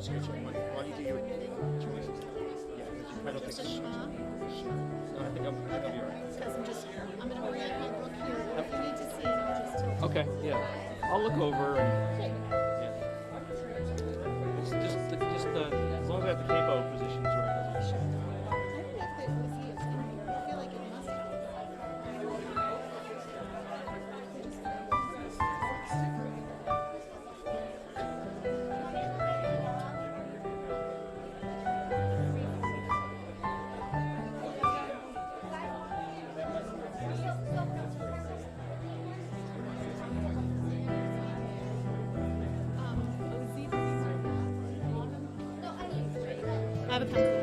Why don't you do your choices? Yeah, I don't think so. No, I think I'll be all right. Because I'm going to really look here. If you need to see it, I'll just tell you. Okay, yeah. I'll look over and yeah. It's just as long as I have the capo positions right. I don't know if it was he is in here. I feel like it must have. I have a pencil.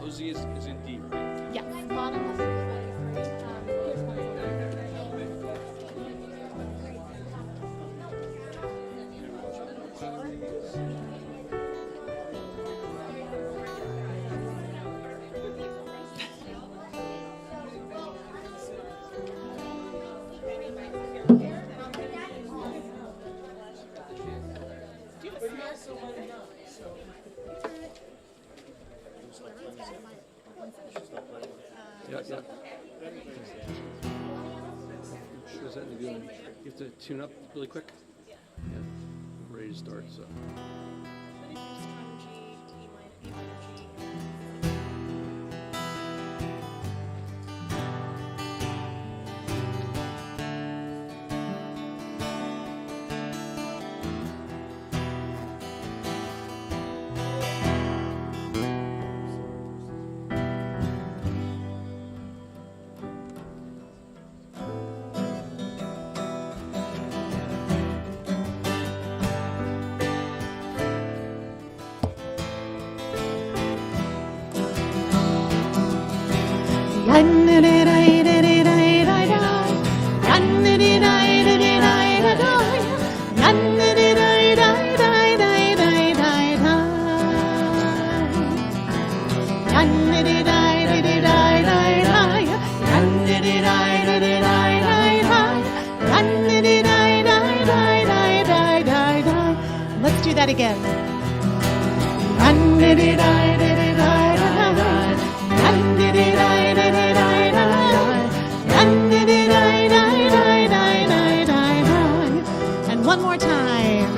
OZ is in D, right? Yes, bottom left. Here's one. Yeah. Sure, is that in the good? You have to tune up really quick? Yeah. I'm ready to start, so. Let's do that again. And one more time.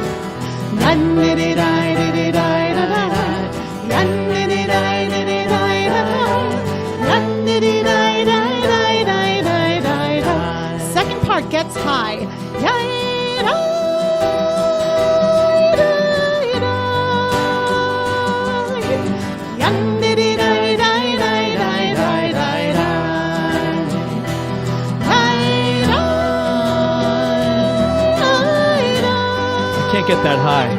Second part gets high. Can't get that high.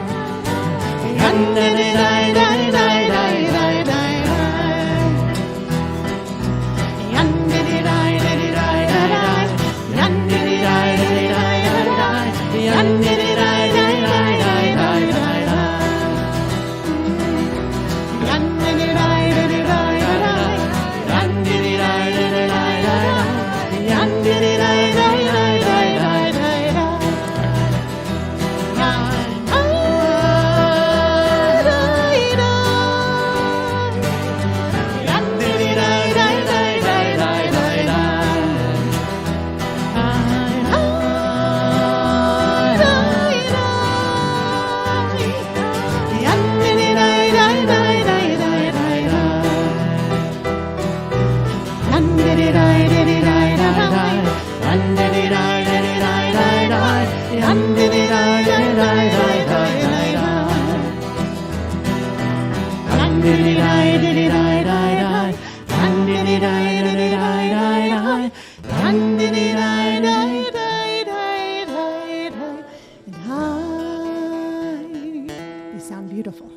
You sound beautiful.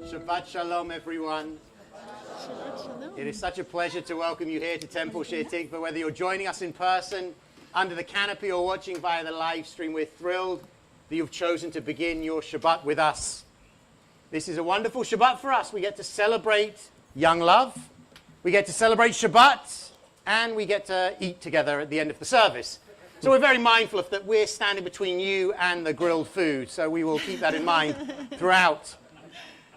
Shabbat Shalom, everyone. It is such a pleasure to welcome you here to Temple Shir Tikva. Whether you're joining us in person, under the canopy, or watching via the live stream, we're thrilled that you've chosen to begin your Shabbat with us. This is a wonderful Shabbat for us. We get to celebrate young love, we get to celebrate Shabbat, and we get to eat together at the end of the service. So we're very mindful of that we're standing between you and the grilled food, so we will keep that in mind throughout.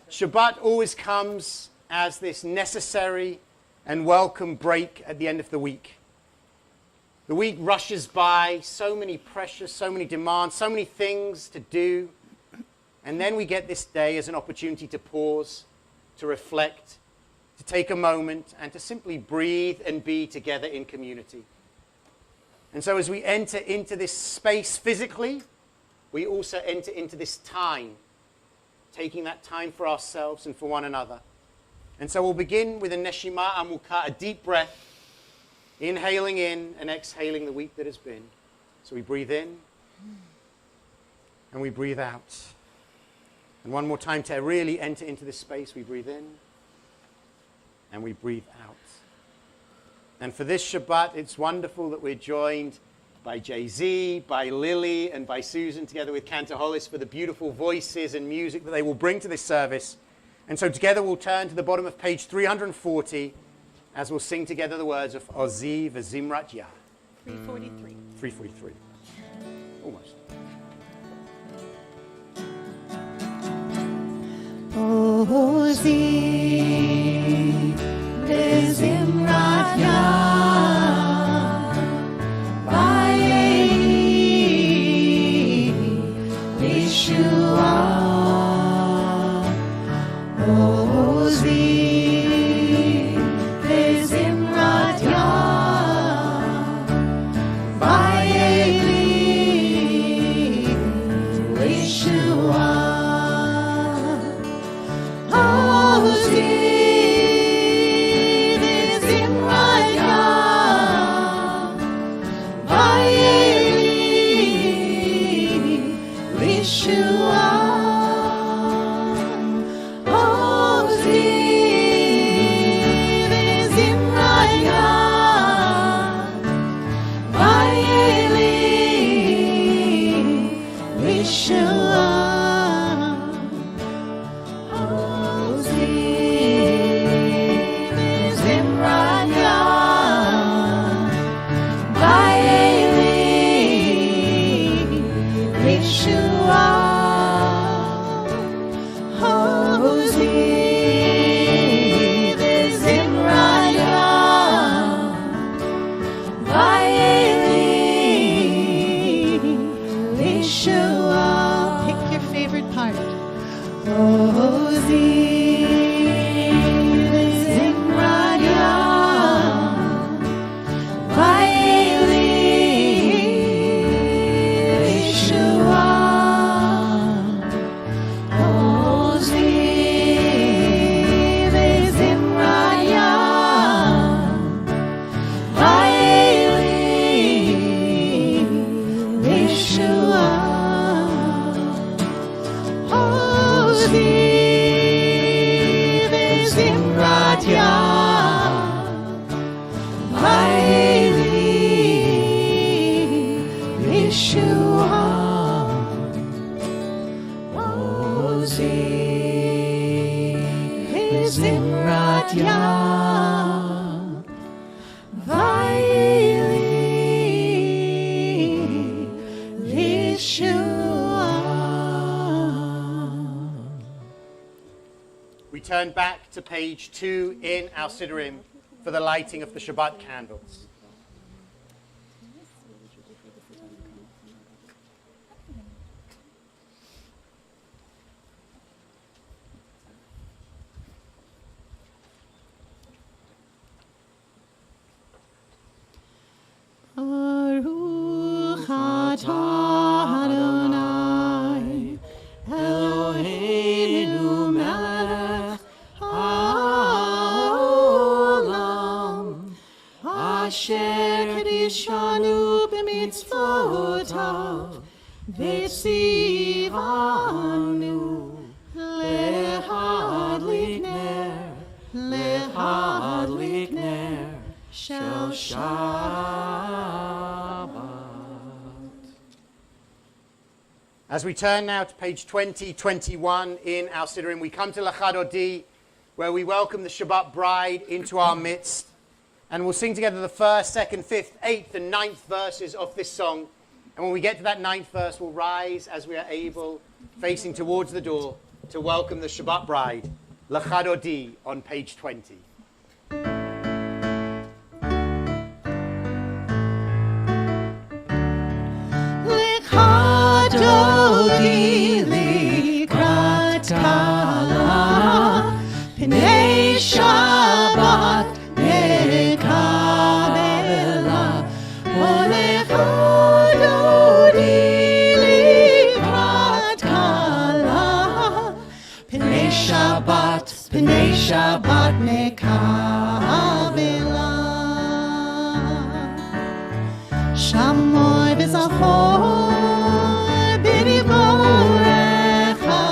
Shabbat always comes as this necessary and welcome break at the end of the week. The week rushes by, so many pressures, so many demands, so many things to do. And then we get this day as an opportunity to pause, to reflect, to take a moment, and to simply breathe and be together in community. And so as we enter into this space physically, we also enter into this time, taking that time for ourselves and for one another. And so we'll begin with a Neshima, and we'll cut a deep breath, inhaling in and exhaling the week that has been. So we breathe in and we breathe out. And one more time to really enter into this space, we breathe in and we breathe out. And for this Shabbat, it's wonderful that we're joined by Jay-Z, by Lily, and by Susan, together with Cantaholis, for the beautiful voices and music that they will bring to this service. And so together we'll turn to the bottom of page 340 as we'll sing together the words of Ozi v'Zimrat Yah. 343. 343. Almost. Ozi v'Zimrat Yah, Vayei Yeshua. Ozi v'Zimrat Yah, Vayei Yeshua. We turn back to page 2 in our Siddurim for the lighting of the Shabbat candles. Baruch atah Adonai Eloheinu melech haolam asher kadishanu b'mitzvotav v'tzivanu lehadlik ner shel Shabbat. As we turn now to page 2021 in our Siddurim, we come to Lachad Odi, where we welcome the Shabbat bride into our midst. And we'll sing together the first, second, fifth, eighth, and ninth verses of this song. And when we get to that ninth verse, we'll rise as we are able, facing towards the door, to welcome the Shabbat bride, L'chadodi, on page 20. L'chadodi likrat kala, pnei Shabbat nekabela, L'chadodi likrat kala, pnei Shabbat nekabela. Shamoy b'zachor b'diborecha,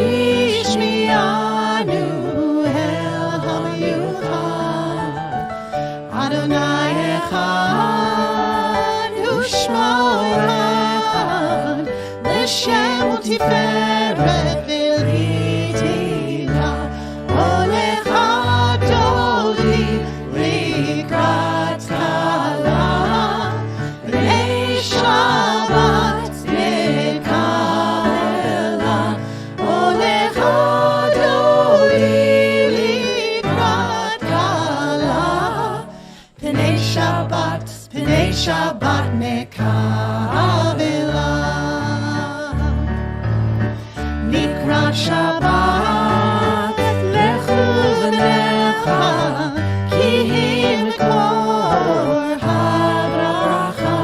ishmianu el hamayuchad, Adonai echad u'shmo echad, l'shem u'tiferet v'l'hitila, L'chadodi likrat kala, pnei Shabbat nekabela, L'chadodi likrat kala, pnei Shabbat nekabela. Nikrat Shabbat lechu v'necha, ki hi mekor habracha,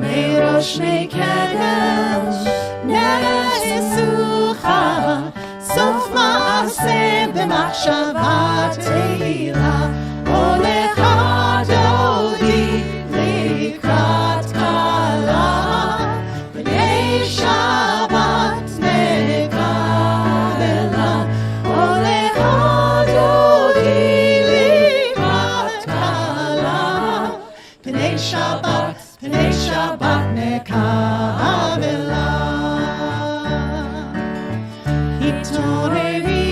merosh nekedesh ne'esucha, sof ma'aseh b'machshavat teila, L'chadodi likrat kala, pnei Shabbat nekabela, L'chadodi likrat kala, pnei Shabbat nekabela. Hitoreri,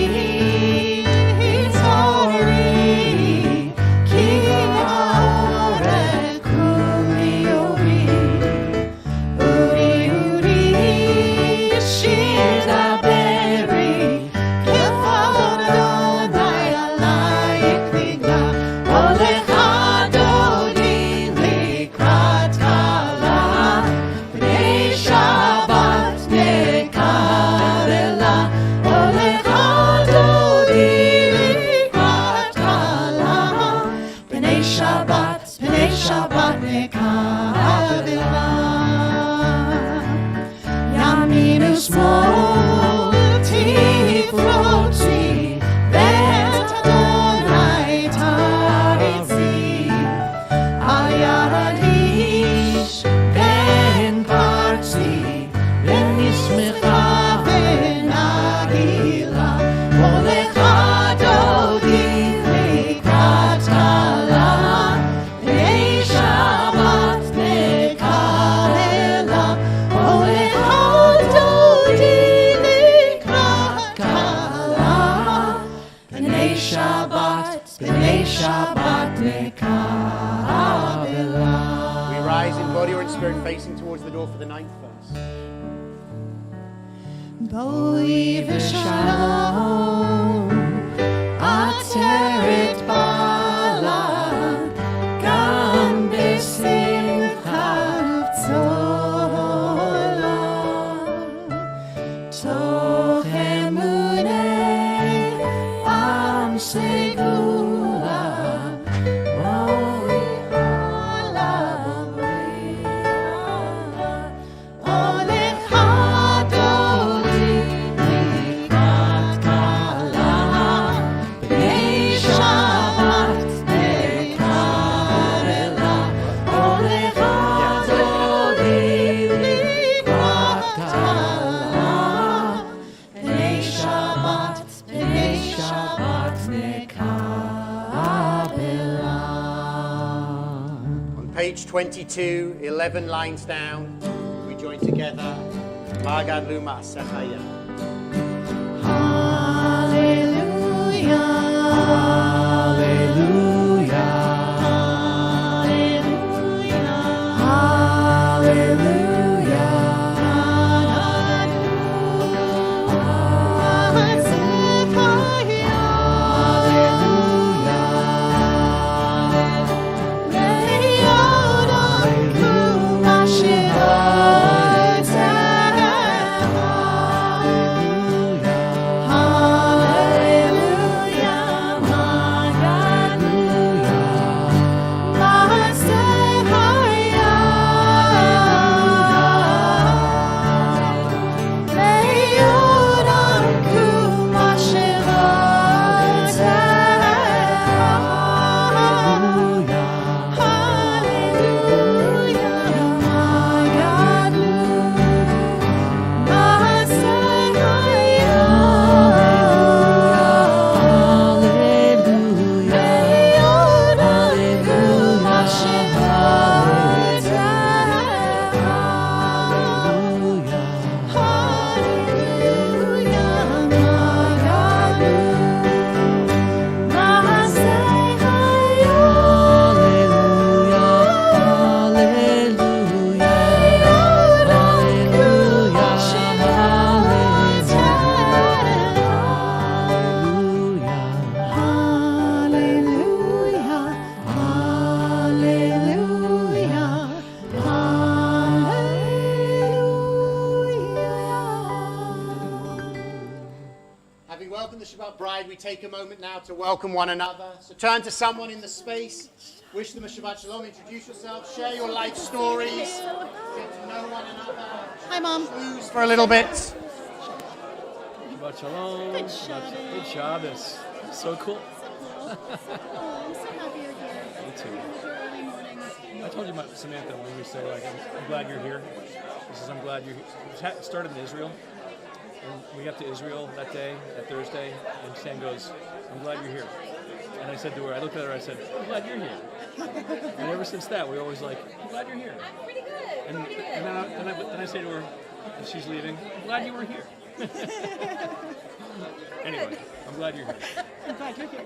ki ha'oreh kuli ori, uri, shir daberi, kefod Adonai alayik nigla, L'chadodi likrat kala, pnei Shabbat nekabela, L'chadodi likrat kala, pnei Shabbat nekabela. Yamin u'shmol tifrotzi, v'et Adonai taritzi, al yad ish v'en partzi, v'nismecha v'nagila, L'chadodi likrat kala, pnei Shabbat nekabela, L'chadodi likrat kala, pnei Shabbat nekabela. We rise in body or in spirit, facing towards the door for the ninth verse. Boi v'shalom, ateret bala, gam b'simcha v'tzola, toch emuneh am segula, L'chadodi likrat kala, pnei Shabbat nekabela, L'chadodi likrat kala, pnei Shabbat nekabela. On page 22, 11 lines down, we join together. Magad Luma Sechaya. Hallelujah. Hallelujah. Having welcomed the Shabbat bride, we take a moment now to welcome one another. So turn to someone in the space, wish them a Shabbat Shalom, introduce yourself, share your life stories, get to know one another. Hi, Mom. Schmooze for a little bit. Shabbat Shalom. Good Shabbos. Good Shabbos. So cool. I'm so happy you're here. Me too. With your early mornings. I told you about Samantha when we say, like, I'm glad you're here. She says, I'm glad you're here. It started in Israel. And we got to Israel that day, that Thursday, and Sam goes, I'm glad you're here. And I said to her, I looked at her, I said, I'm glad you're here. And ever since that, we're always like, I'm glad you're here. I'm pretty good. And then I say to her, as she's leaving, I'm glad you were here. Anyway, I'm glad you're here. I'm glad you're here.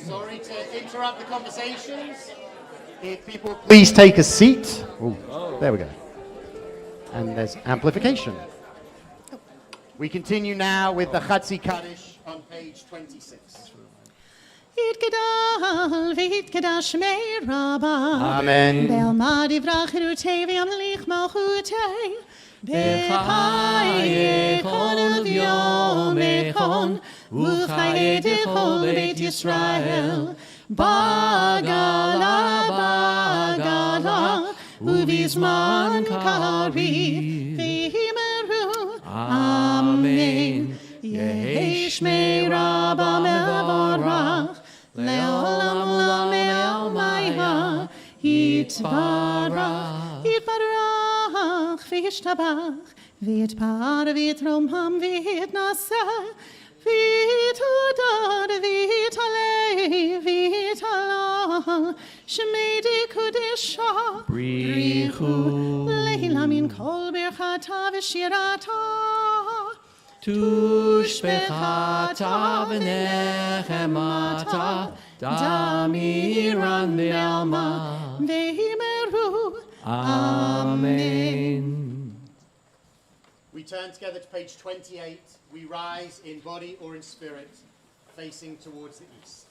Sorry to interrupt the conversations. If people please take a seat. Oh. There we go. And there's amplification. We continue now with the Chatzi Kaddish on page 26. Yitgadal v'yitgadash shmei Rabbah. Amen. Be'alma divrach hirutei v'yamlich malchutei. Bechaye kol yom echon. Uchaye dechol beit Yisrael. Bagala, bagala. Uvizman kari v'himeru. Amen. Yehi shmei Rabbah mevorach. Le'olam olam me'almaya. Yitbarach, yitbarach, v'yishtabach. V'yitpar, v'yitromam, v'yitnaseh. V'yitudar, v'yitaleh, v'yitalal. Shemedi kudesha. Brichu. Leila min kol birchata v'shirata. Tushbechata v'nechemata damiran ve'alma Vehimeru. Amen. We turn together to page 28. We rise in body or in spirit, facing towards the east.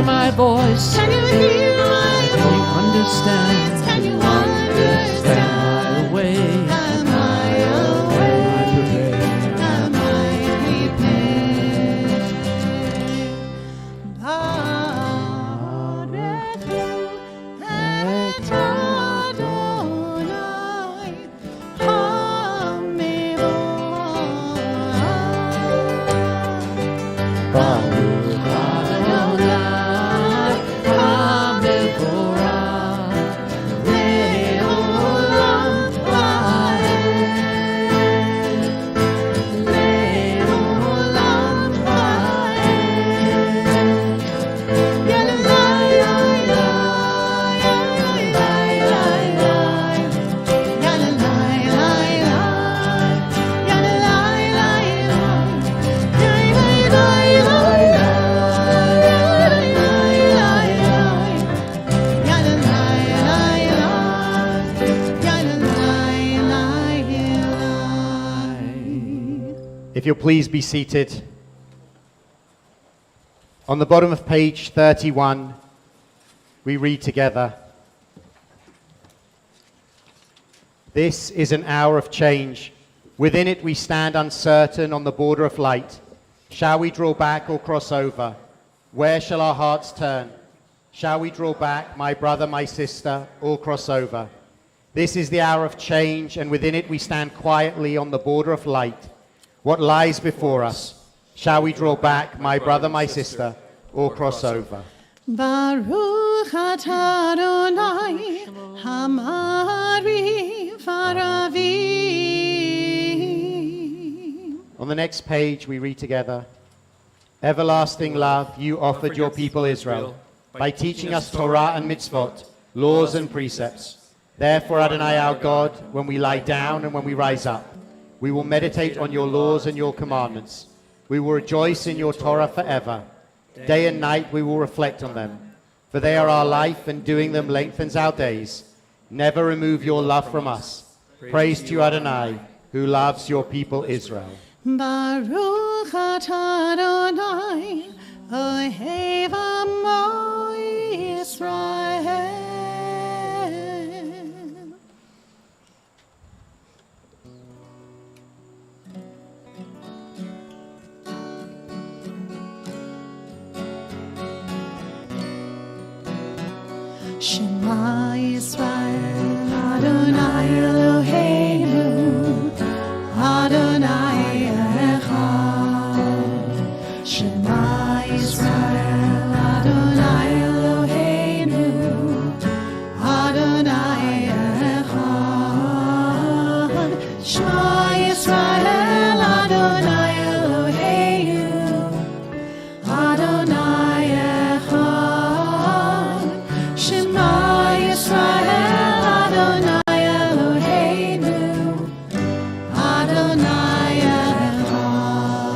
My voice. Can you hear my Can you understand? Can you understand? Am I away? Am I away? Am I prepared? Am I prepared? Et Adonai If you'll please be seated. On the bottom of page 31, we read together, "This is an hour of change. Within it we stand uncertain on the border of light. Shall we draw back or cross over? Where shall our hearts turn? Shall we draw back, my brother, my sister, or cross over? This is the hour of change, and within it we stand quietly on the border of light. What lies before us? Shall we draw back, my brother, my sister, or cross over?" Baruch atah Adonai Hamari Varavim. On the next page, we read together, "Everlasting love, you offered your people Israel. by teaching us Torah and mitzvot, laws and precepts. Therefore, Adonai our God, when we lie down and when we rise up, we will meditate on your laws and your commandments. We will rejoice in your Torah forever. Day and night we will reflect on them. For they are our life, and doing them lengthens our days. Never remove your love from us. Praise to you, Adonai, who loves your people Israel. Baruch atah Adonai, Ohev Amo Yisrael. Shema Yisrael, Adonai Eloheinu, Adonai Echad. Shema Yisrael, Adonai Eloheinu, Adonai Echad. Shema Yisrael, Adonai Eloheinu, Adonai Echad. Shema Yisrael, Adonai Eloheinu, Adonai Echad.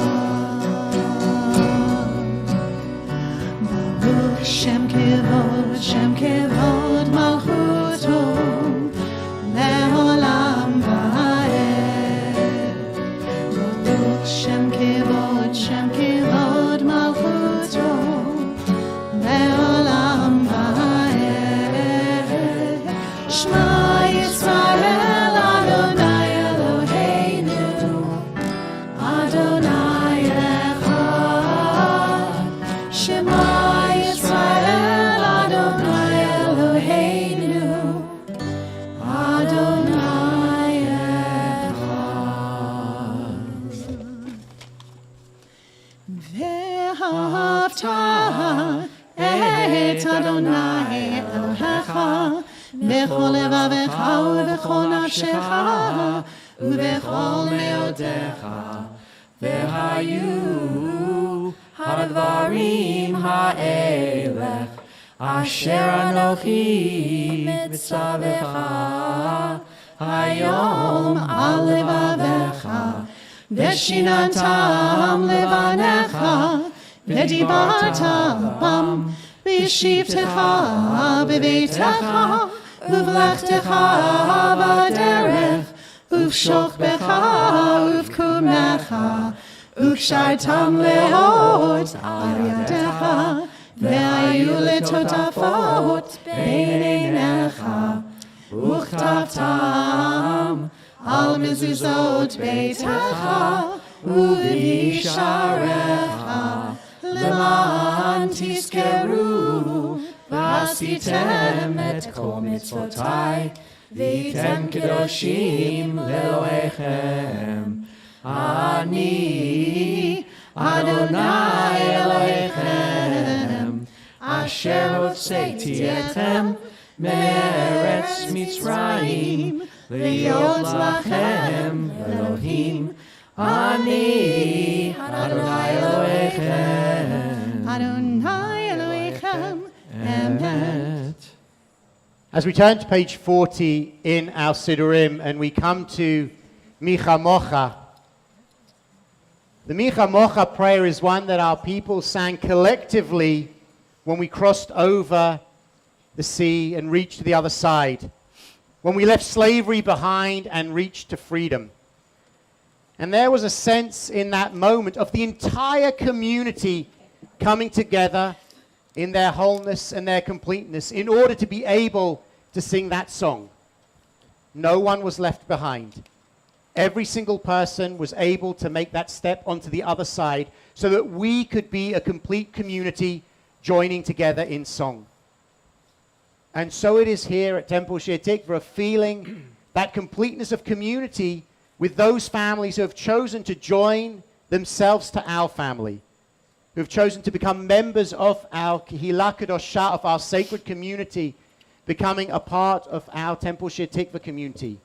Baruch Shem Kevod Malchuto, Le'olam Va'ed. Baruch Shem Kevod Malchuto, Le'olam Va'ed. Shema Yisrael, Adonai Eloheinu, Adonai Echad. Shema Yisrael, Adonai Eloheinu, Adonai Echad. Ve'ahavta et Adonai Elohecha b'chol levavecha u'b'chol nafshecha u'b'chol me'odecha. והיו הדברים האלה אשר אנוכי מצווך היום על לבביך ושיננתם לבניך ודיברת בם בשבתך בביתך ובלכתך בדרך ובשוכבך ובקומך וקשרתם לאות על ידך והיו לטוטפות בין עיניך וכתבתם על מזוזות ביתך ובשעריך למען תזכרו ועשיתם את כל מצוותיי והייתם קדושים לאלוהיכם. אני אדוני אלוהיכם אשר הוצאתי אתכם מארץ מצרים להיות לכם אלוהים. אני אדוני אלוהיכם. Adonai Elohechem, Amen. As we turn to page 40 in our Siddurim and we come to Micha Mocha, the Micha Mocha prayer is one that our people sang collectively when we crossed over the sea and reached to the other side, when we left slavery behind and reached to freedom. And there was a sense in that moment of the entire community coming together in their wholeness and their completeness in order to be able to sing that song. No one was left behind. Every single person was able to make that step onto the other side so that we could be a complete community joining together in song. And so it is here at Temple Shir Tikva, feeling that completeness of community with those families who have chosen to join themselves to our family, who have chosen to become members of our Kehillah Kadoshah, of our sacred community, becoming a part of our Temple Shir Tikva community.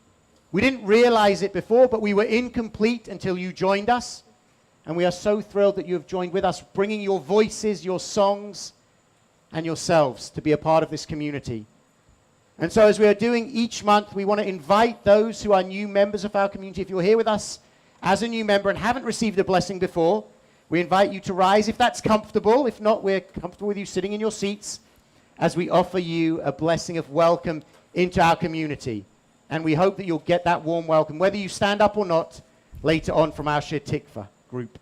We didn't realize it before, but we were incomplete until you joined us. And we are so thrilled that you have joined with us, bringing your voices, your songs, and yourselves to be a part of this community. And so as we are doing each month, we want to invite those who are new members of our community. If you're here with us as a new member and haven't received a blessing before, we invite you to rise if that's comfortable. If not, we're comfortable with you sitting in your seats as we offer you a blessing of welcome into our community. And we hope that you'll get that warm welcome, whether you stand up or not, later on from our Shir Tikva group.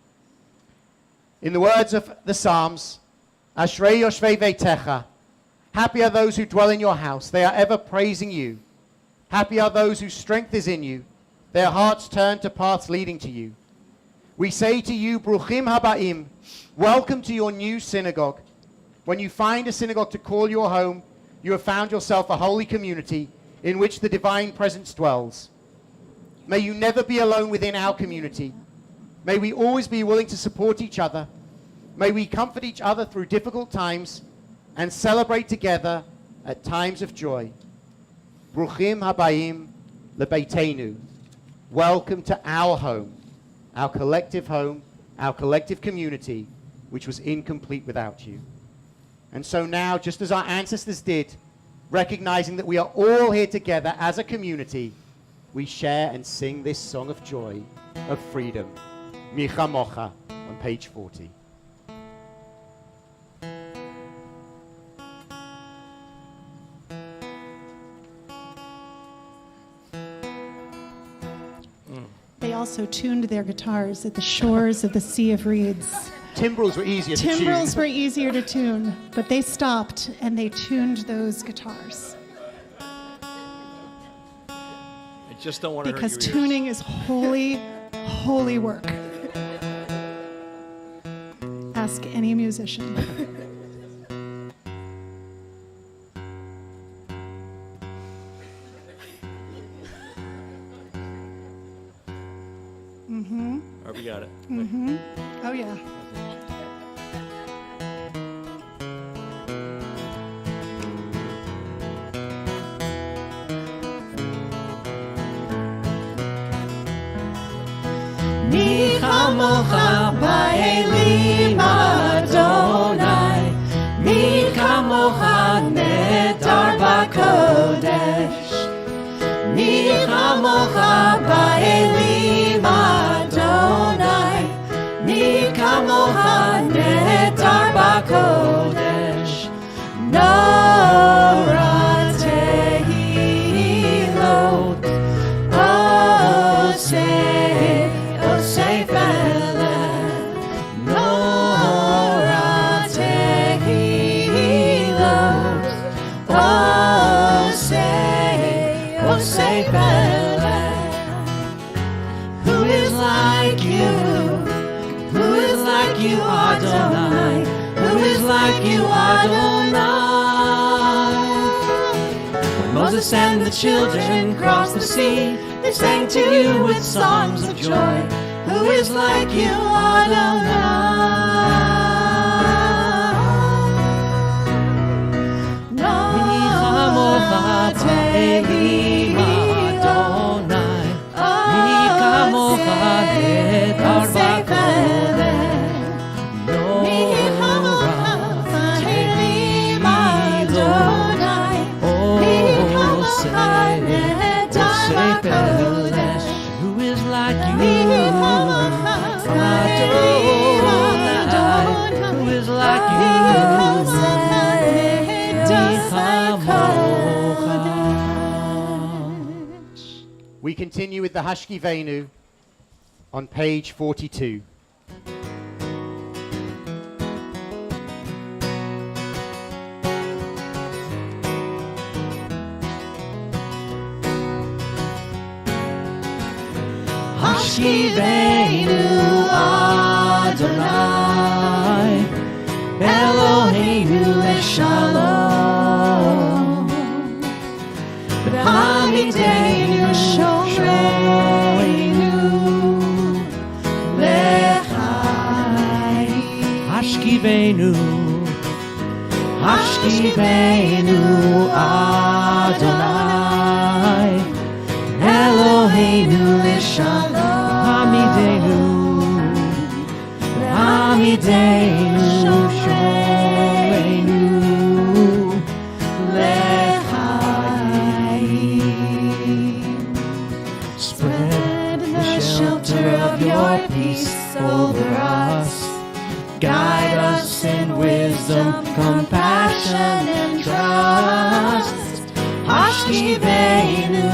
In the words of the Psalms, Ashrei Yoshvei Veitecha, happy are those who dwell in your house. They are ever praising you. Happy are those whose strength is in you. Their hearts turn to paths leading to you. We say to you, Bruchim Habaim, welcome to your new synagogue. When you find a synagogue to call your home, you have found yourself a holy community in which the divine presence dwells. May you never be alone within our community. May we always be willing to support each other. May we comfort each other through difficult times and celebrate together at times of joy. Bruchim Habayim Lebeitenu. Welcome to our home, our collective community, which was incomplete without you. And so now, just as our ancestors did, recognizing that we are all here together as a community, we share and sing this song of joy, of freedom. Micha Mocha, on page 40. They also tuned their guitars at the shores of the Sea of Reeds. Timbrels were easier to tune. Timbrels were easier to tune, but they stopped and they tuned those guitars. I just don't want to hurt your Because ears. tuning is holy, holy work. Ask any musician. All right, we got it. Oh, yeah. Mi chamocha ba'elim Adonai, mi chamocha nedar b'kodesh, mi chamocha ba'elim Adonai, mi chamocha nedar b'kodesh, Nora tehilot, Osei Feled, Nora tehilot, Osei Feled. Who is like you? Who is like you, Adonai? Who is like you, Adonai? When Moses and the children crossed the sea, they sang to you with songs of joy. Who is like you, Adonai? Michamocha te'elim Adonai, Michamocha nedar b'kodesh, Nora te'elim Adonai, Osei Kodesh. Who is like you, Adonai? Who is like you, We continue with the Hashkivenu on page 42. Hashkivenu Adonai, Eloheinu leshalom, B'hamidenu shoreinu lechayim. Hashkivenu, Hashkivenu Adonai, Eloheinu leshalom. Hamidenu, shoreinu compassion and trust. Hashkiveinu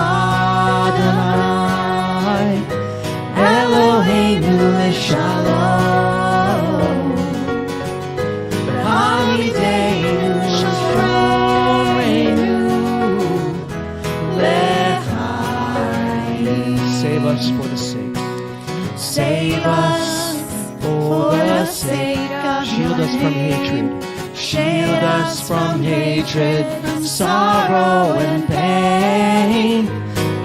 Adonai, Eloheinu Leshalom, B'hamideinu Shoreinu Lechai. Save us for the sake. Save us for the sake of Shield us from hatred. Shield us from hatred, from sorrow and pain.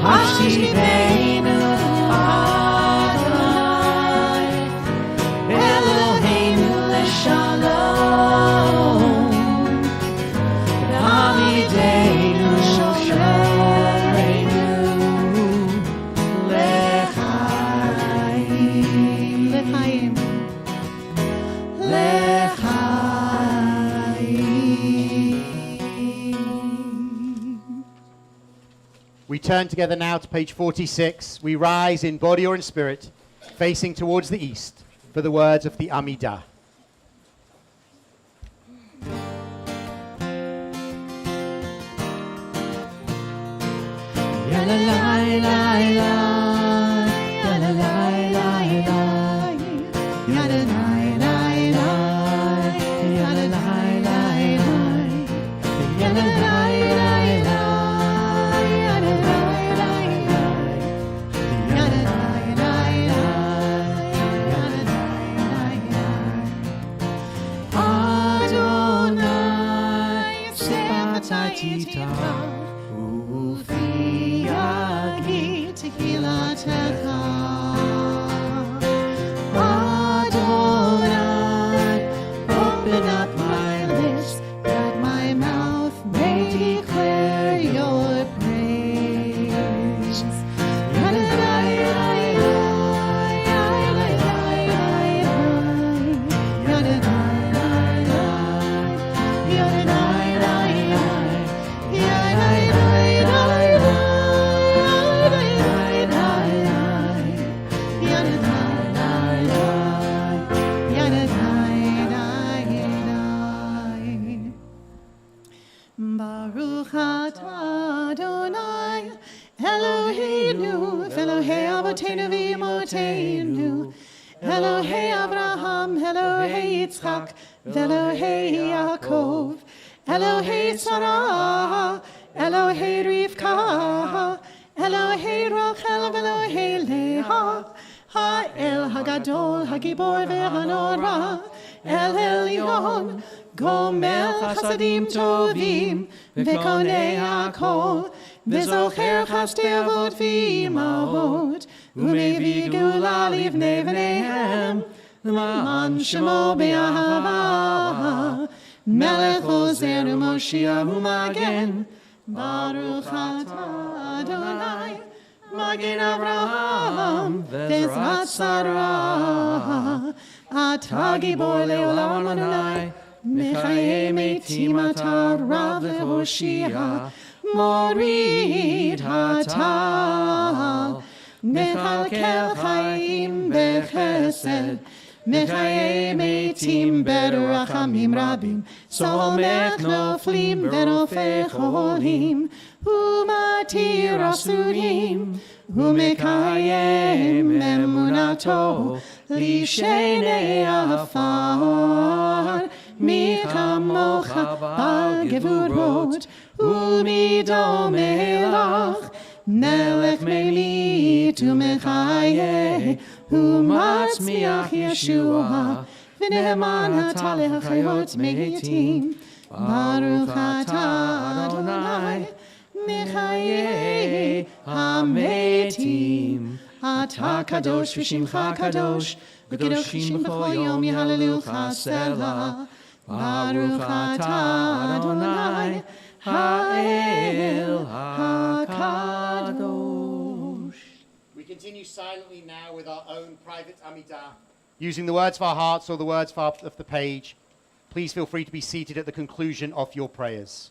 Hashkiveinu Adonai, Eloheinu Leshalom, B'hamideinu Shoreinu Lechai. L'chaim. We turn together now to page 46. We rise in body or in spirit, facing towards the east, for the words of the Amidah. Open up my lips that my mouth may declare your praise. Baruch atah Adonai Eloheinu Elohei Avotenu v'Imotenu Elohei Abraham Elohei Yitzchak Elohei Yaakov Elohei Sarah Elohei Rivka Elohei Rachel Elohei Leah Ha'el Hagadol Hagibor ve'hanora El Elyon Gomel Chasadim Tovim V'konei HaKol V'zocher Chasdei Avot V'imahot U'mevi Gula Livnei V'neihem L'man Shemo B'Ahava Melech Ozer U'Moshiach U'Magen Baruch atah Adonai Magen Avraham V'ezrat Sarah Atah Gibor Le'olam Adonai Mechaye Metim Atah Rav Lehoshia Morid Hatal Mechalkel Chaim Bechesed Mechaye Metim Berachamim Rabim Somech Noflim Benofech Olim Umatir Asurim Umekayem Emunato Lishenei Afar Mi chamocha b'gevurot u'midomelach melech melit u'mechaye u'matzmiach Yeshua v'ne'eman atah lehachayot metim Baruch atah Adonai mechaye hametim Atah kadosh v'shimcha kadosh v'kedoshim b'chol yom yehallelujcha selah Baruch atah Adonai Ha'el HaKadosh. We continue silently now with our own private Amidah, using the words of our hearts or the words of the page. Please feel free to be seated at the conclusion of your prayers.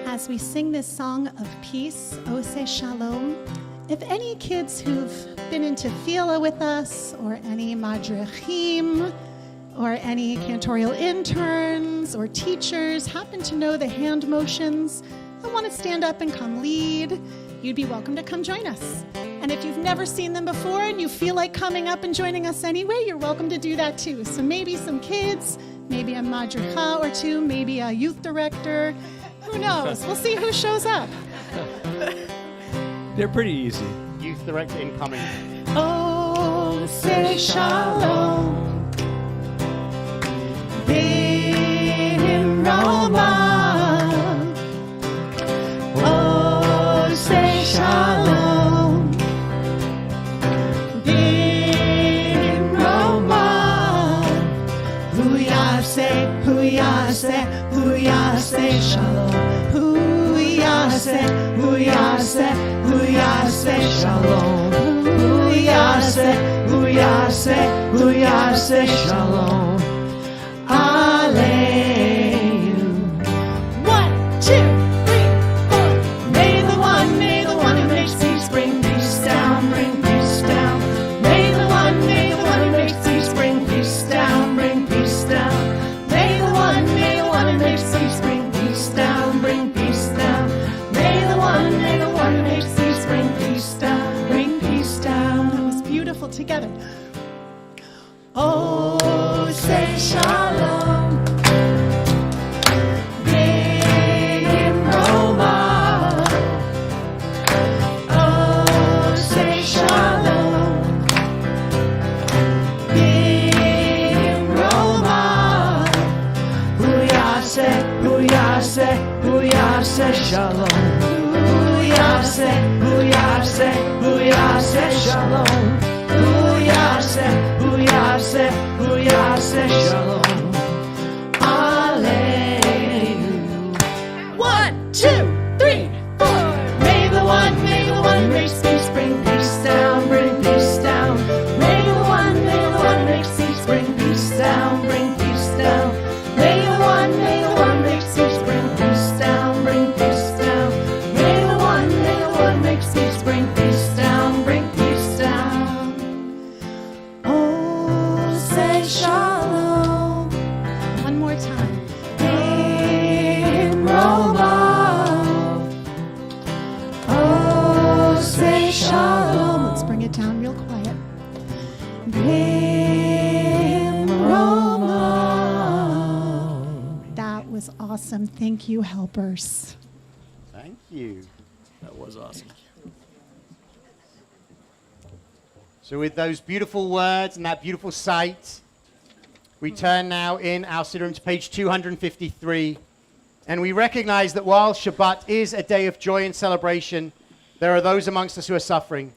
As we sing this song of peace, Ose Shalom, if any kids who've been in Tefillah with us, or any madrichim, or any cantorial interns or teachers happen to know the hand motions and want to stand up and come lead, you'd be welcome to come join us. And if you've never seen them before and you feel like coming up and joining us anyway, you're welcome to do that too. So maybe some kids, maybe a madricha or two, maybe a youth director. Who knows? We'll see who shows up. They're pretty easy. Youth director incoming. Oh, say shalom. Bim Roma. Oh, say shalom. Bim Roma. Hu yaseh, hu yaseh, hu yaseh shalom. Hu yaseh, hu yaseh, hu yaseh shalom. Hu yaseh, hu yaseh, hu yaseh shalom. Alleluia. 1, 2, 3, 4. May the one who makes peace bring peace down, bring peace down. May the one who makes peace bring peace down, bring peace down. May the one who makes peace bring peace down, bring peace down. May the one who makes peace bring peace down, bring peace down. That was beautiful together. Oh, say shalom. Bim Roma. Oh, say shalom. Bim Roma. Hu yaseh, hu yaseh, hu yaseh shalom. Hu yaseh, hu yaseh, hu yaseh shalom. Hu yaseh, hu yaseh, hu yaseh shalom. Alleluia. 1, 2, 3, 4. May the one who makes peace bring peace down, bring peace down. May the one who makes peace bring peace down, bring peace down. May the one who makes peace bring peace down, bring peace down. May the one who makes peace bring peace down, bring peace down. Oh, say shalom. One more time. In Roma. Oh, say shalom. Let's bring it down real quiet. In Roma. That was awesome. Thank you, helpers. Thank you. That was awesome. So with those beautiful words and that beautiful sight, we turn now in our Siddurim to page 253. And we recognize that while Shabbat is a day of joy and celebration, there are those amongst us who are suffering,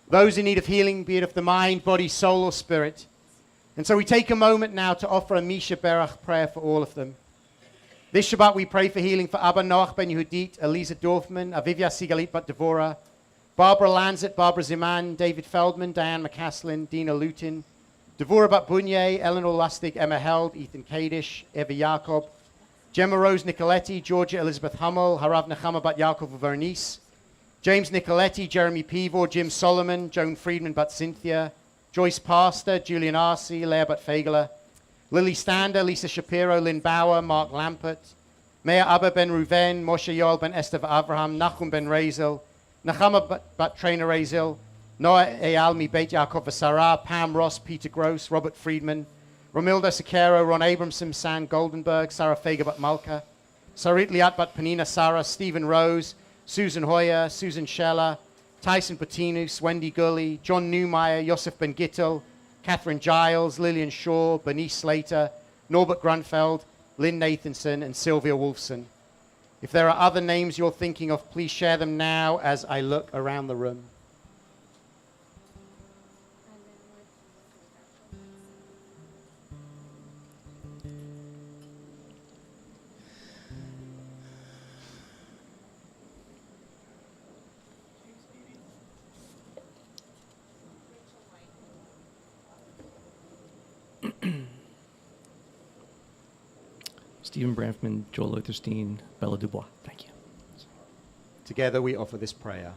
those in need of healing, be it of the mind, body, soul, or spirit. And so we take a moment now to offer a Misha Berach prayer for all of them. This Shabbat we pray for healing for Abba Noach ben Yehudit, Eliza Dorfman, Avivya Sigalit bat Devora, Barbara Lanzet, Barbara Ziman, David Feldman, Diane McCaslin, Dina Lutin, Devora bat Bunye, Eleanor Lustig, Emma Held, Ethan Kadish, Eva Jacob, Gemma Rose Nicoletti, Georgia Elizabeth Hummel, Harav Nechama bat Yaakov Vernice, James Nicoletti, Jeremy Peavor, Jim Solomon, Joan Friedman bat Cynthia, Joyce Pastor, Julian Arce, Leah bat Fagela, Lily Stander, Lisa Shapiro, Lynn Bauer, Mark Lampert, Meir Abba ben Ruven, Moshe Yoel ben Esther Avraham, Nachum ben Razel, Nechama bat Trainer Razel, Noah Eyal mi Beit Yaakov v'Sarah, Pam Ross, Peter Gross, Robert Friedman, Romilda Sekero, Ron Abramson, San Goldenberg, Sarah Fager bat Malka, Sarit Liat bat Panina Sarah, Stephen Rose, Susan Hoyer, Susan Scheller, Tyson Patinus, Wendy Gully, John Newmeyer, Joseph Ben Gittel, Catherine Giles, Lillian Shaw, Bernice Slater, Norbert Grunfeld, Lynn Nathanson, and Sylvia Wolfson. If there are other names you're thinking of, please share them now as I look around the room. Stephen Branfman, Joel Lutherstein, Bella Dubois. Thank you. Together we offer this prayer.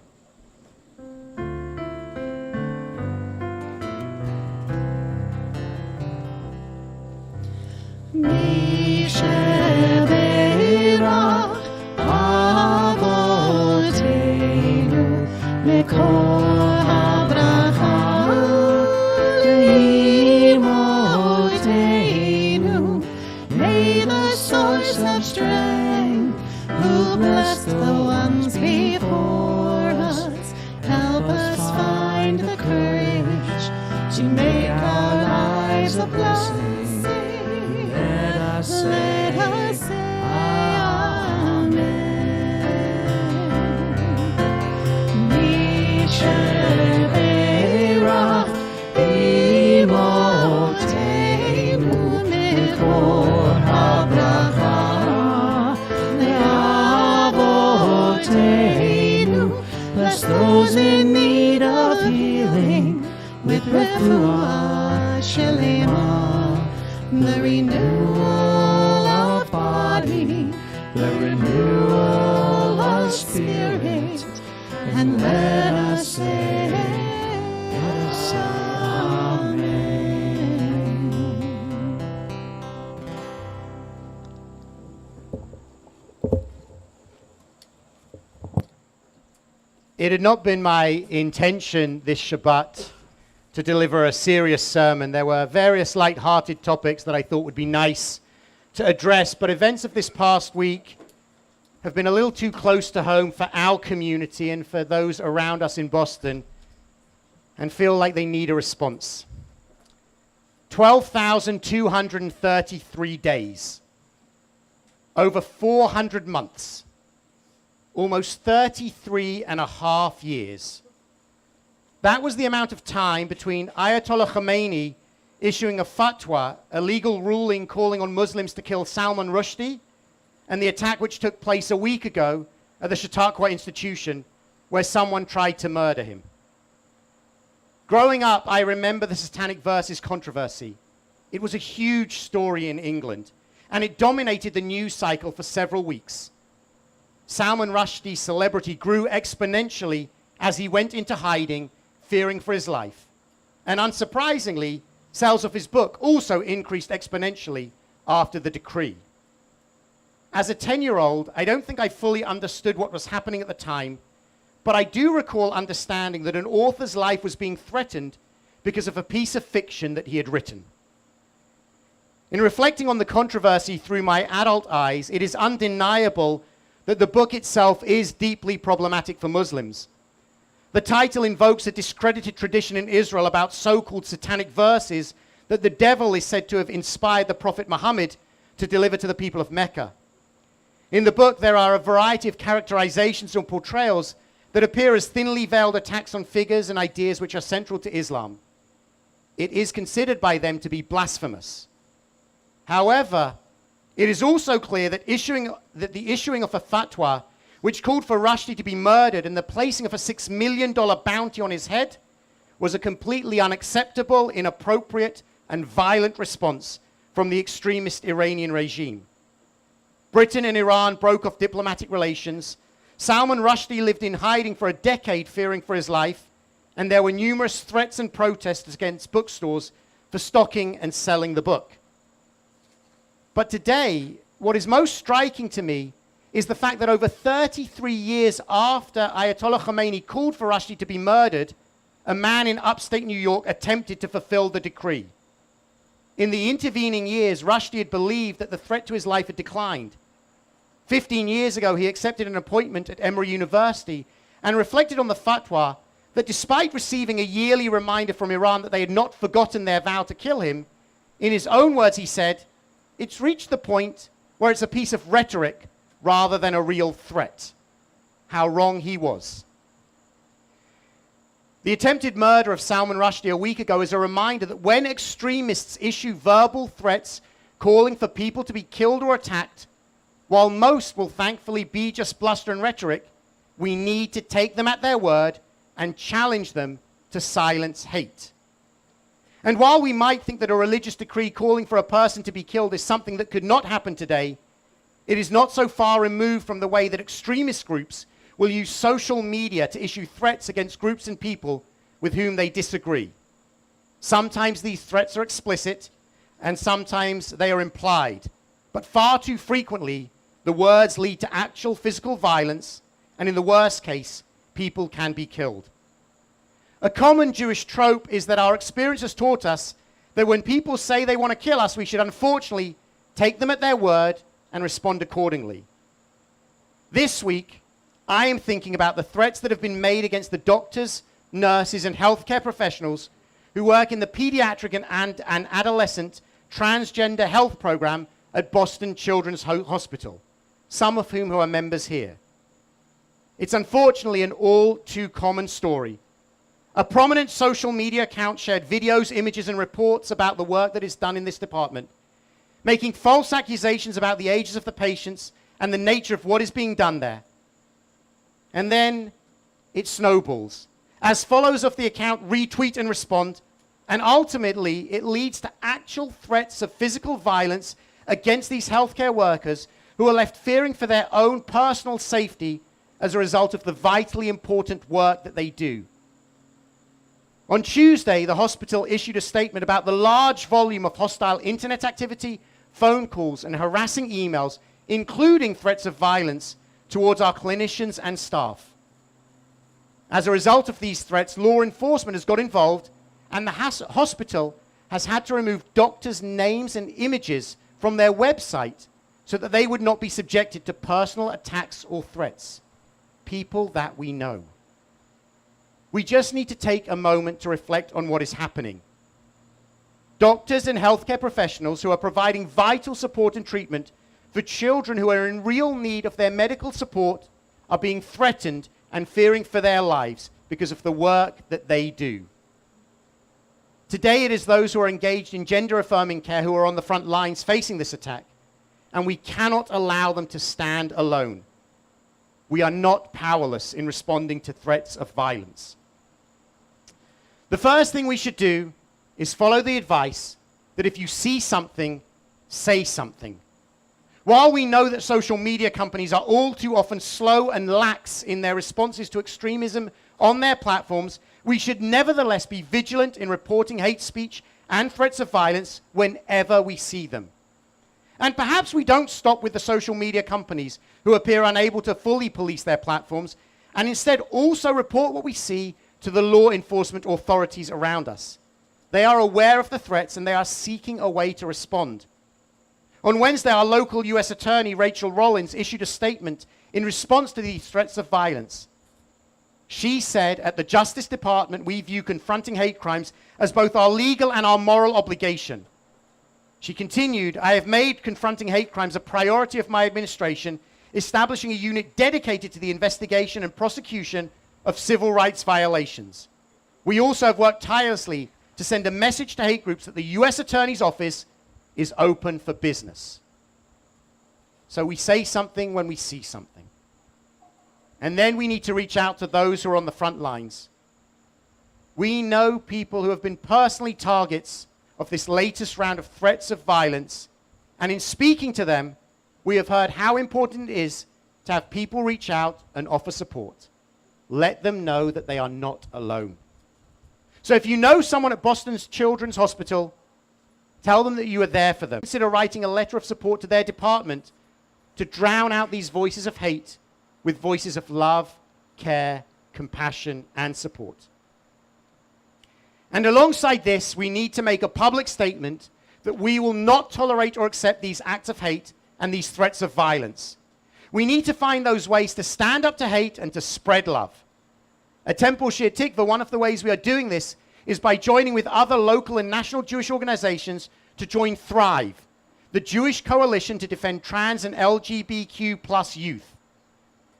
May the source of strength, who blessed the ones before us, help us find the courage to make our lives a blessing. Let us say Amen. Misher Berach Imotenu Mekor HaBracha Le'avotenu. Bless those in need of healing with refuah shelema, the renewal of body, the renewal of spirit, and let us say Amen. It had not been my intention this Shabbat to deliver a serious sermon. There were various light-hearted topics that I thought would be nice to address, but events of this past week have been a little too close to home for our community and for those around us in Boston, and feel like they need a response. 12,233 days, over 400 months, almost 33 and a half years. That was the amount of time between Ayatollah Khomeini issuing a fatwa, a legal ruling calling on Muslims to kill Salman Rushdie, and the attack which took place a week ago at the Chautauqua Institution, where someone tried to murder him. Growing up, I remember the Satanic Verses controversy. It was a huge story in England, and it dominated the news cycle for several weeks. Salman Rushdie's celebrity grew exponentially as he went into hiding, fearing for his life. And unsurprisingly, sales of his book also increased exponentially after the decree. As a 10-year-old, I don't think I fully understood what was happening at the time, but I do recall understanding that an author's life was being threatened because of a piece of fiction that he had written. In reflecting on the controversy through my adult eyes, it is undeniable that the book itself is deeply problematic for Muslims. The title invokes a discredited tradition in Israel about so-called satanic verses that the devil is said to have inspired the Prophet Muhammad to deliver to the people of Mecca. In the book, there are a variety of characterizations and portrayals that appear as thinly veiled attacks on figures and ideas which are central to Islam. It is considered by them to be blasphemous. However, it is also clear that the issuing of a fatwa which called for Rushdie to be murdered and the placing of a $6 million bounty on his head was a completely unacceptable, inappropriate, and violent response from the extremist Iranian regime. Britain and Iran broke off diplomatic relations. Salman Rushdie lived in hiding for a decade, fearing for his life, and there were numerous threats and protests against bookstores for stocking and selling the book. But today, what is most striking to me is the fact that over 33 years after Ayatollah Khomeini called for Rushdie to be murdered, a man in upstate New York attempted to fulfill the decree. In the intervening years, Rushdie had believed that the threat to his life had declined. 15 years ago, he accepted an appointment at Emory University and reflected on the fatwa that despite receiving a yearly reminder from Iran that they had not forgotten their vow to kill him, in his own words he said, "It's reached the point where it's a piece of rhetoric rather than a real threat." How wrong he was. The attempted murder of Salman Rushdie a week ago is a reminder that when extremists issue verbal threats calling for people to be killed or attacked, while most will thankfully be just bluster and rhetoric, we need to take them at their word and challenge them to silence hate. And while we might think that a religious decree calling for a person to be killed is something that could not happen today, it is not so far removed from the way that extremist groups will use social media to issue threats against groups and people with whom they disagree. Sometimes these threats are explicit, and sometimes they are implied. But far too frequently, the words lead to actual physical violence, and in the worst case, people can be killed. A common Jewish trope is that our experience has taught us that when people say they want to kill us, we should unfortunately take them at their word and respond accordingly. This week, I am thinking about the threats that have been made against the doctors, nurses, and healthcare professionals who work in the pediatric and adolescent transgender health program at Boston Children's Hospital, some of whom who are members here. It's unfortunately an all too common story. A prominent social media account shared videos, images, and reports about the work that is done in this department, making false accusations about the ages of the patients and the nature of what is being done there. And then it snowballs. As followers of the account retweet and respond, and ultimately it leads to actual threats of physical violence against these healthcare workers who are left fearing for their own personal safety as a result of the vitally important work that they do. On Tuesday, the hospital issued a statement about the large volume of hostile internet activity, phone calls, and harassing emails, including threats of violence towards our clinicians and staff. As a result of these threats, law enforcement has got involved, and the hospital has had to remove doctors' names and images from their website so that they would not be subjected to personal attacks or threats. People that we know. We just need to take a moment to reflect on what is happening. Doctors and healthcare professionals who are providing vital support and treatment for children who are in real need of their medical support are being threatened and fearing for their lives because of the work that they do. Today it is those who are engaged in gender-affirming care who are on the front lines facing this attack, and we cannot allow them to stand alone. We are not powerless in responding to threats of violence. The first thing we should do is follow the advice that if you see something, say something. While we know that social media companies are all too often slow and lax in their responses to extremism on their platforms, we should nevertheless be vigilant in reporting hate speech and threats of violence whenever we see them. And perhaps we don't stop with the social media companies who appear unable to fully police their platforms, and instead also report what we see to the law enforcement authorities around us. They are aware of the threats and they are seeking a way to respond. On Wednesday, our local U.S. Attorney, Rachel Rollins, issued a statement in response to these threats of violence. She said, "At the Justice Department, we view confronting hate crimes as both our legal and our moral obligation." She continued, "I have made confronting hate crimes a priority of my administration, establishing a unit dedicated to the investigation and prosecution of civil rights violations. We also have worked tirelessly to send a message to hate groups that the U.S. Attorney's Office is open for business." So we say something when we see something. And then we need to reach out to those who are on the front lines. We know people who have been personally targets of this latest round of threats of violence, and in speaking to them, we have heard how important it is to have people reach out and offer support. Let them know that they are not alone. So if you know someone at Boston's Children's Hospital, tell them that you are there for them. Consider writing a letter of support to their department to drown out these voices of hate with voices of love, care, compassion, and support. And alongside this, we need to make a public statement that we will not tolerate or accept these acts of hate and these threats of violence. We need to find those ways to stand up to hate and to spread love. At Temple Shir Tikva, one of the ways we are doing this is by joining with other local and national Jewish organizations to join Thrive, the Jewish coalition to defend trans and LGBTQ plus youth.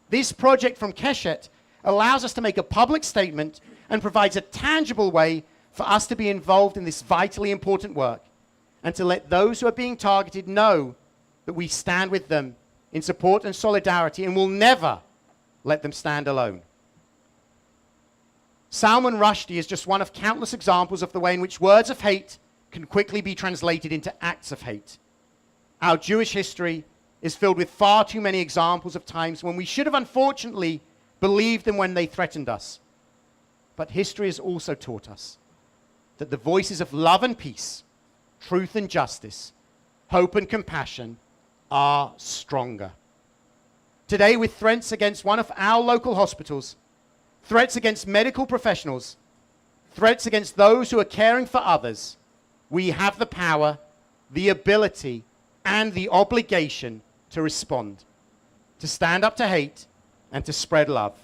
This project from Keshet allows us to make a public statement and provides a tangible way for us to be involved in this vitally important work and to let those who are being targeted know that we stand with them in support and solidarity and will never let them stand alone. Salman Rushdie is just one of countless examples of the way in which words of hate can quickly be translated into acts of hate. Our Jewish history is filled with far too many examples of times when we should have unfortunately believed them when they threatened us. But history has also taught us that the voices of love and peace, truth and justice, hope and compassion are stronger. Today, with threats against one of our local hospitals, threats against medical professionals, threats against those who are caring for others, we have the power, the ability, and the obligation to respond, to stand up to hate, and to spread love.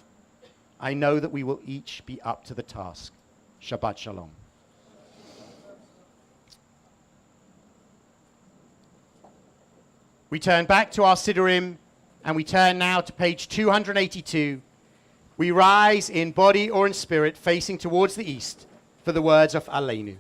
I know that we will each be up to the task. Shabbat Shalom. We turn back to our Siddurim, and we turn now to page 282. We rise in body or in spirit, facing towards the east, for the words of Aleinu.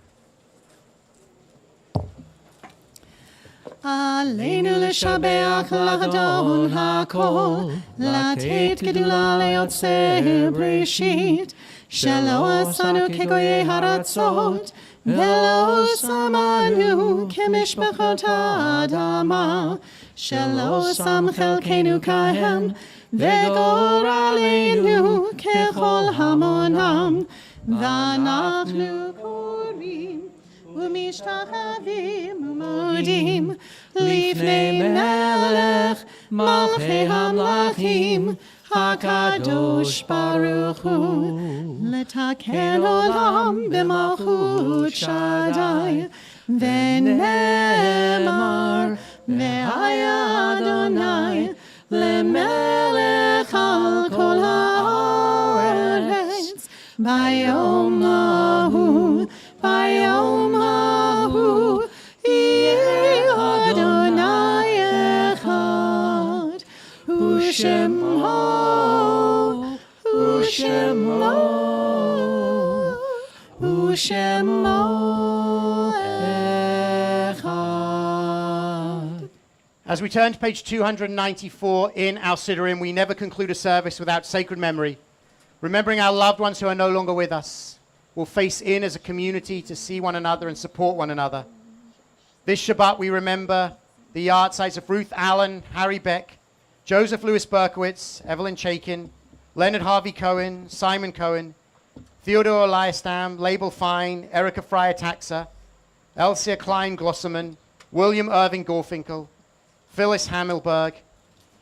עלינו לשבח לאדון הכל, לתת גדולה ליוצר בראשית, שלא עשנו כגויי הארצות, ולא שמנו כמשפחות האדמה, שלא שם חלקנו כהם, וגורלנו ככל המונם, ואנחנו קוראים ומשתחווים ומודים לפני מלך מלכי המלכים הקדוש ברוך הוא, לתקן עולם במלכות שדי, ונאמר והיה אדוני למלך על כל הארץ ביום ההוא, ביום ההוא יהיה אדוני אחד, ושמו אחד. As we turn to page 294 in our Siddurim, we never conclude a service without sacred memory, remembering our loved ones who are no longer with us. We'll face in as a community to see one another and support one another. This Shabbat we remember the yahrzeits of Ruth Allen, Harry Beck, Joseph Louis Berkowitz, Evelyn Chaikin, Leonard Harvey Cohen, Simon Cohen, Theodore Eliastam, Label Fine, Erica Fryer Taxa, Elsia Klein Glosserman, William Irving Gorfinkel, Phyllis Hamilberg,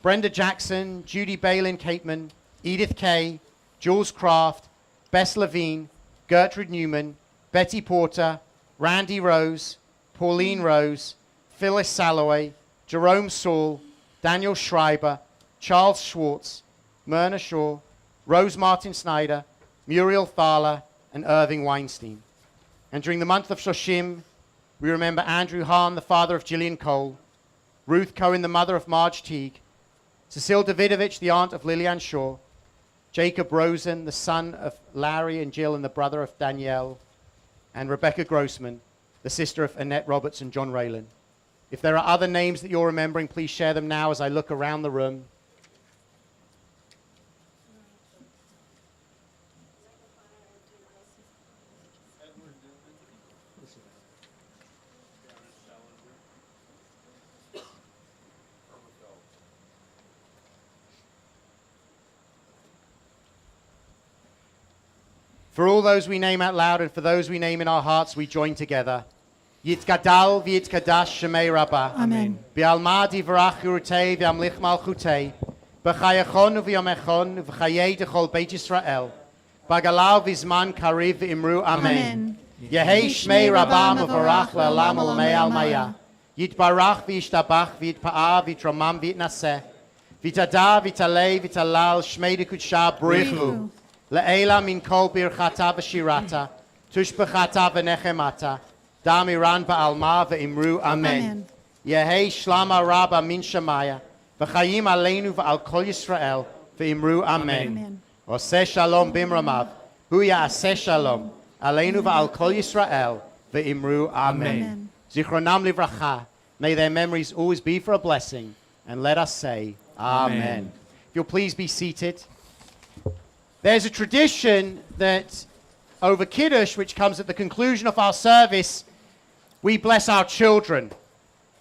Brenda Jackson, Judy Balin Cateman, Edith Kay, Jules Kraft, Bess Levine, Gertrude Newman, Betty Porter, Randy Rose, Pauline Rose, Phyllis Salloway, Jerome Saul, Daniel Schreiber, Charles Schwartz, Myrna Shaw, Rose Martin Snyder, Muriel Thaler, and Irving Weinstein. And during the month of Shoshim, we remember Andrew Hahn, the father of Gillian Cole, Ruth Cohen, the mother of Marge Teague, Cecile Davidovich, the aunt of Lillian Shaw, Jacob Rosen, the son of Larry and Jill and the brother of Danielle, and Rebecca Grossman, the sister of Annette Roberts and John Raylan. If there are other names that you're remembering, please share them now as I look around the room. For all those we name out loud and for those we name in our hearts, we join together. Yitkadal v'yitkadash shemei Rabbah. Amen. Bi'alma divrach yurutei v'amlich malchutei. B'chayachon v'yomechon v'chayei dechol Beit Yisrael. B'galav v'zman kariv v'imru Amen. Yehei shmei Rabbah mevorach le'olam olamei almaya. Yitbarach v'yishtabach v'yitpa'a v'yitramam v'yitnaseh. V'yitada v'yitalei v'yitalal shmei dekudsha brichu. Le'ela min kol birchata v'shirata, tushbechata v'nechemata, damiran ba'alma v'imru amen. Yehei shlama rabba min shamaya, v'chayim aleinu v'al kol Yisrael, v'imru amen. Oseh shalom bimramav, hu ya'aseh shalom, aleinu v'al kol Yisrael, v'imru amen. Zichronam livracha, may their memories always be for a blessing, and let us say amen. If you'll please be seated. There's a tradition that over Kiddush, which comes at the conclusion of our service, we bless our children.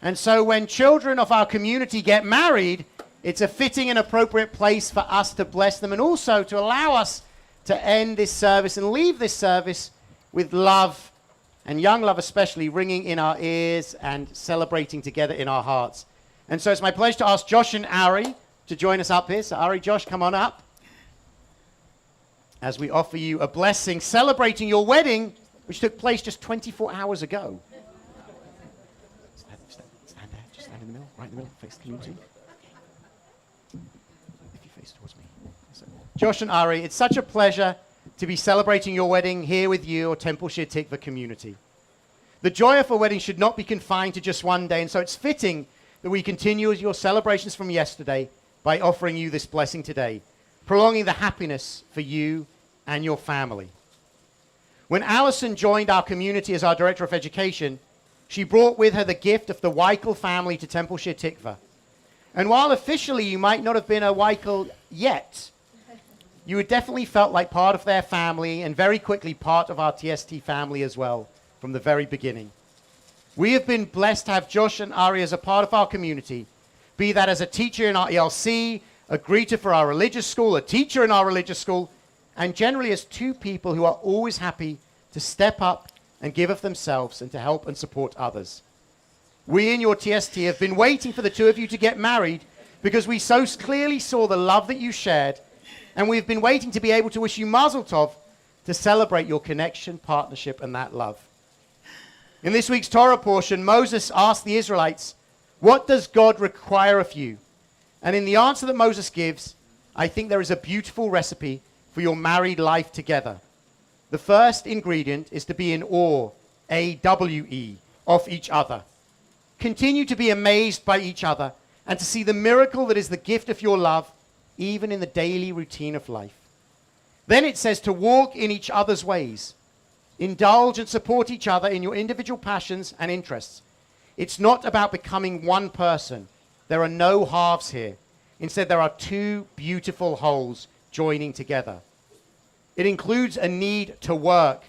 And so when children of our community get married, it's a fitting and appropriate place for us to bless them and also to allow us to end this service and leave this service with love, and young love especially, ringing in our ears and celebrating together in our hearts. And so it's my pleasure to ask Josh and Ari to join us up here. So Ari, Josh, come on up as we offer you a blessing celebrating your wedding, which took place just 24 hours ago. Stand there, just stand in the middle, right in the middle, face the community. If you face towards me. So, Josh and Ari, it's such a pleasure to be celebrating your wedding here with you, or Temple Shir Tikva community. The joy of a wedding should not be confined to just one day, and so it's fitting that we continue your celebrations from yesterday by offering you this blessing today, prolonging the happiness for you and your family. When Alison joined our community as our Director of Education, she brought with her the gift of the Weichel family to Temple Shir Tikva. And while officially you might not have been a Weichel yet, you had definitely felt like part of their family and very quickly part of our TST family as well from the very beginning. We have been blessed to have Josh and Ari as a part of our community, be that as a teacher in our ELC, a greeter for our religious school, a teacher in our religious school, and generally as two people who are always happy to step up and give of themselves and to help and support others. We in your TST have been waiting for the two of you to get married because we so clearly saw the love that you shared, and we've been waiting to be able to wish you Mazel Tov to celebrate your connection, partnership, and that love. In this week's Torah portion, Moses asked the Israelites, "What does God require of you?" And in the answer that Moses gives, I think there is a beautiful recipe for your married life together. The first ingredient is to be in awe, A-W-E, of each other. Continue to be amazed by each other and to see the miracle that is the gift of your love, even in the daily routine of life. Then it says to walk in each other's ways. Indulge and support each other in your individual passions and interests. It's not about becoming one person. There are no halves here. Instead, there are two beautiful wholes joining together. It includes a need to work.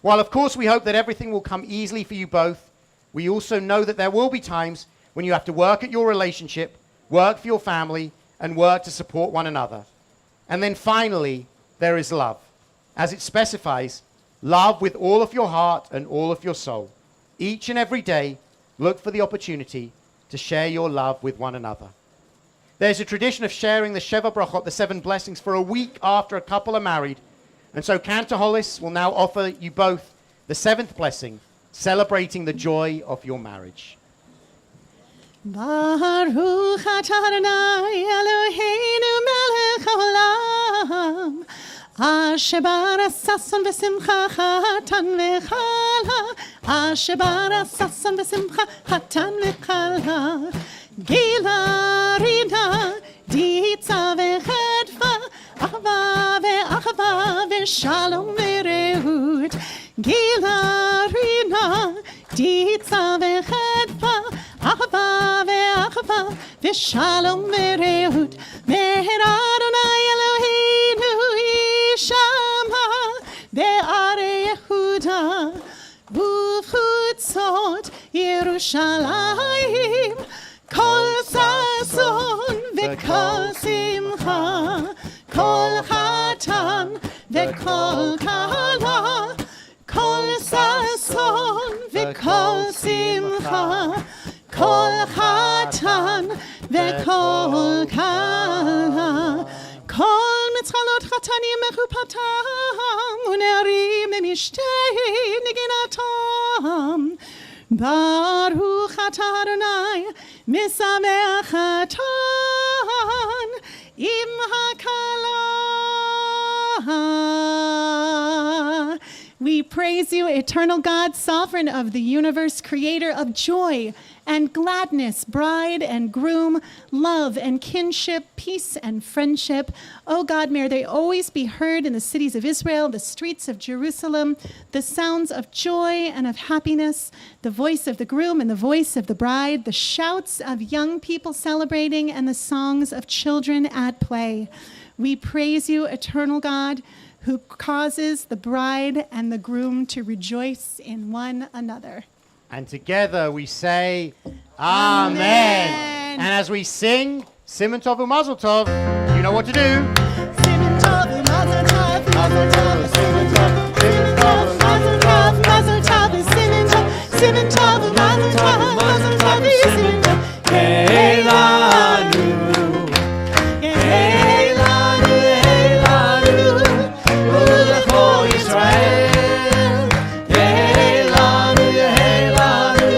While, of course, we hope that everything will come easily for you both, we also know that there will be times when you have to work at your relationship, work for your family, and work to support one another. And then finally, there is love. As it specifies, love with all of your heart and all of your soul. Each and every day, look for the opportunity to share your love with one another. There's a tradition of sharing the Sheva Brachot, the 7 blessings, for a week after a couple are married. And so Cantaholis will now offer you both the 7th blessing, celebrating the joy of your marriage. Baruch atah Adonai Eloheinu melech haolam, asher bara sason v'simcha chatan v'chala, asher bara sason v'simcha chatan v'chala, gila rina ditza v'chedva, achva ve'achva ve'shalom ve'reut, gila rina ditza v'chedva, achva ve'achva ve'shalom ve'reut, meher Adonai Eloheinu yishama be'arei Yehuda b'chutzot Yerushalayim kol sason ve'kol simcha kol chatan ve'kol kala kol sason ve'kol simcha kol chatan ve'kol kala kol mitzchalot chatanim mechupatam unerim emishtei niginatam Baruch atah Adonai misameach chatan im hakala. We praise you, eternal God, sovereign of the universe, creator of joy and gladness, bride and groom, love and kinship, peace and friendship. Oh God, may they always be heard in the cities of Israel, the streets of Jerusalem, the sounds of joy and of happiness, the voice of the groom and the voice of the bride, the shouts of young people celebrating and the songs of children at play. We praise you, eternal God, who causes the bride and the groom to rejoice in one another. And together we say, Amen. Amen. And as we sing, Simon Tov Mazel Tov, you know what to do. Simon Tov, Mazel Tov, Mazel Tov, Simon Tov, Simon Tov, Mazel Tov, Mazel Tov, Simon Tov, Simon Tov, Mazel Tov, Mazel Tov, Simon Tov. Keilanu, Keilanu, Keilanu, Ulecho Yisrael. Keilanu, Keilanu,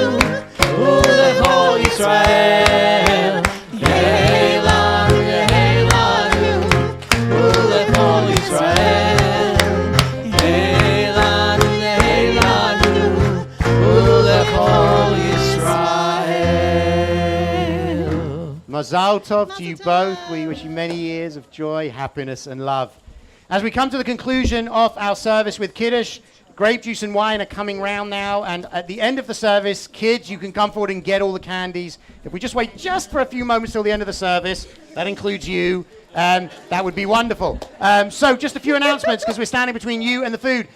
Ulecho Yisrael. Keilanu, Keilanu, Ulecho Yisrael. Keilanu, Keilanu, Ulecho Yisrael. Mazal Tov to you both. We wish you many years of joy, happiness, and love. As we come to the conclusion of our service with Kiddush, grape juice and wine are coming round now. And at the end of the service, kids, you can come forward and get all the candies. If we just wait just for a few moments till the end of the service, that includes you, that would be wonderful. So just a few announcements because we're standing between you and the food.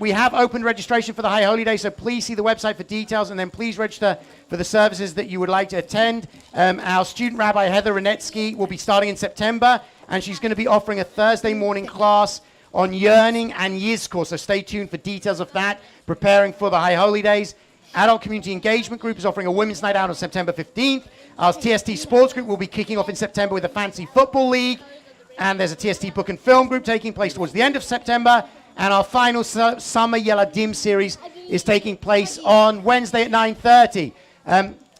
We have opened registration for the High Holy Day, so please see the website for details, and then please register for the services that you would like to attend. Our student rabbi, Heather Renetsky, will be starting in September, and she's going to be offering a Thursday morning class on yearning and Yizkor, so stay tuned for details of that, preparing for the High Holy Days. Adult Community Engagement Group is offering a women's night out on September 15th. Our TST Sports Group will be kicking off in September with a Fantasy Football League, and there's a TST Book and Film Group taking place towards the end of September. And our final Summer Yeladim series is taking place on Wednesday at 9:30.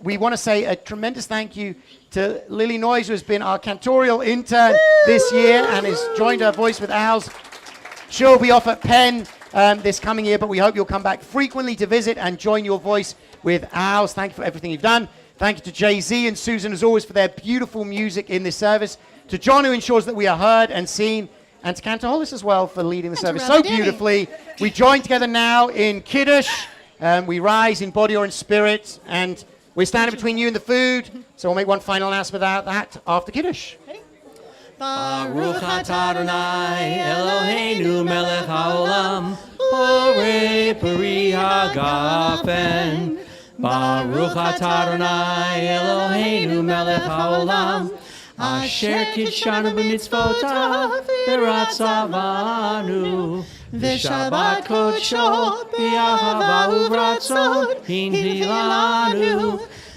We want to say a tremendous thank you to Lily Noyes, who has been our cantorial intern this year and has joined her voice with ours. She'll be off at Penn this coming year, but we hope you'll come back frequently to visit and join your voice with ours. Thank you for everything you've done. Thank you to Jay-Z and Susan, as always, for their beautiful music in this service. To John, who ensures that we are heard and seen. And to Cantor Hollis as well for leading the service so beautifully. We join together now in Kiddush. We rise in body or in spirit. And we're standing between you and the food. So we'll make one final announcement about that after Kiddush. Baruch atah Adonai Eloheinu melech haolam borei peri hagafen. Baruch atah Adonai Eloheinu melech haolam Asher kidshanu b'mitzvotav v'ratzavanu v'shabbat kodsho b'ahava uvratzon hinhilanu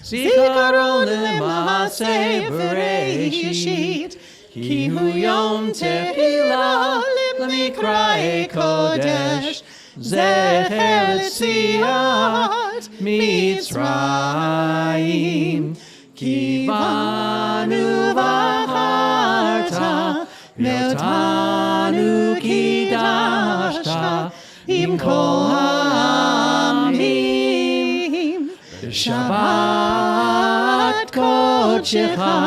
zikaron l'maaseh b'reishit ki hu yom tefilah l'mikra'ei kodesh zecher tziyat Mitzrayim Ki banu v'acharta ve'otanu kidashta im kol ha'amim Shabbat kodshecha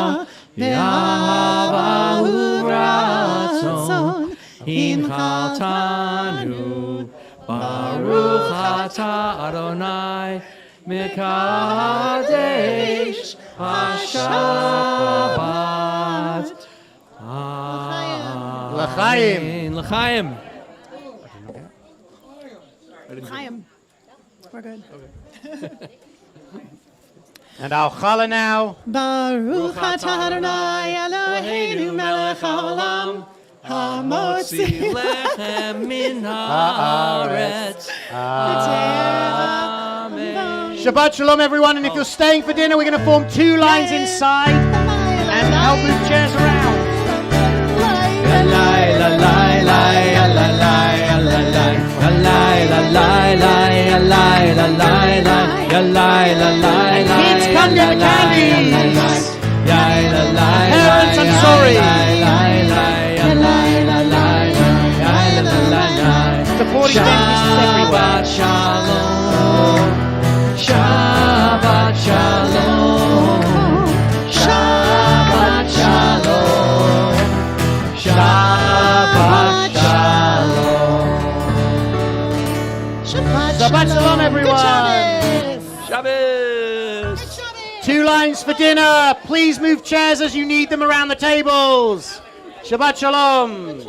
ve'ahava uvratzon hinchaltanu Baruch atah Adonai Mekadesh HaShabbat L'chaim. L'chaim. Chaim. We're good. And our challah now. Baruch atah Adonai Eloheinu melech haolam hamotzi lechem min haaretz. Amen. Shabbat Shalom, everyone. And if you're staying for dinner, we're going to form two lines inside and help move chairs around. Kids, come get the candies. Parents, I'm sorry. Supporting dentists everywhere. Shabbat Shalom. Shabbat Shalom. Shabbat Shalom. Shabbat Shalom, everyone. Shabbos. Two lines for dinner. Please move chairs as you need them around the tables. Shabbat Shalom.